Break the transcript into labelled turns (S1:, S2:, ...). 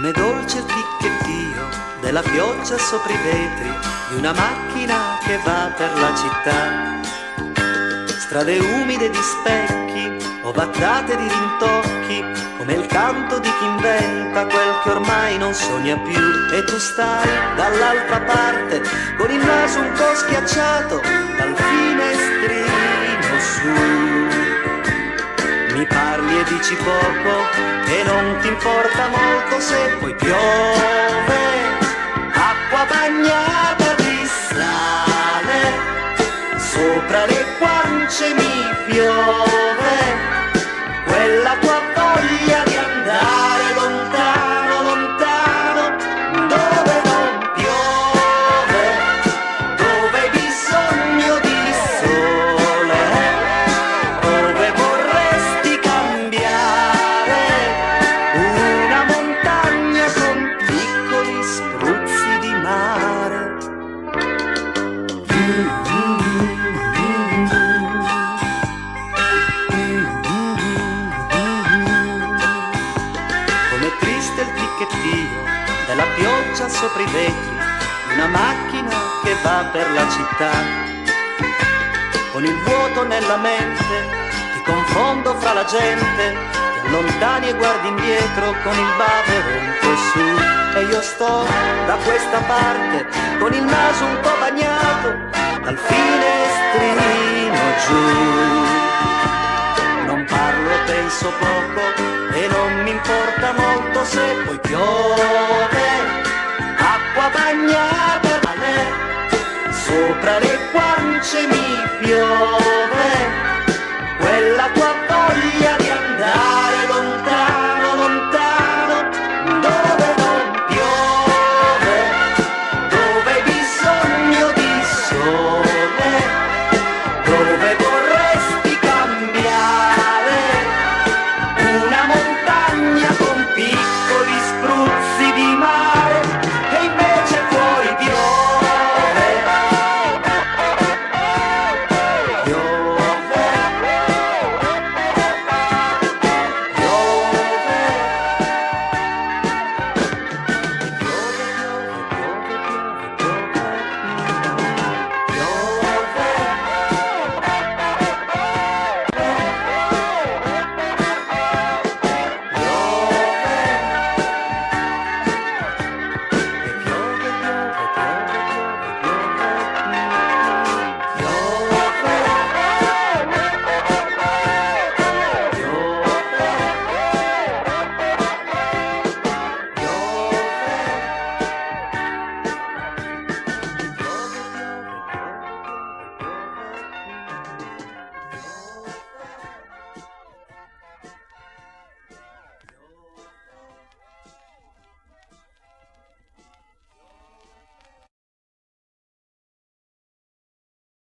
S1: Com'è dolce il ticchettio della pioggia sopra i vetri di una macchina che va per la città. Strade umide di specchi, ovatate di rintocchi, come il canto di chi inventa quel che ormai non sogna più. E tu stai dall'altra parte, con il naso un po' schiacciato dal finestrino su. Mi parli e dici poco e non ti importa molto se poi piove, acqua bagnata di sale, sopra le guance mi piove, quella tua voglia di andare lontano, lontano, dove non piove, dove hai bisogno di sole, dove vorresti cambiare una montagna con piccoli spruzzi di mare. Com'è triste il ticchettio della pioggia sopra i vetri di una macchina che va per la città. Con il vuoto nella mente ti confondo fra la gente, ti allontani e guardi indietro con il bavero un po' su. E io sto da questa parte con il naso un po' bagnato dal finestrino giù. Non parlo, penso poco e non mi importa molto se poi piove, acqua bagnata da me, sopra le guance mi piove, quella tua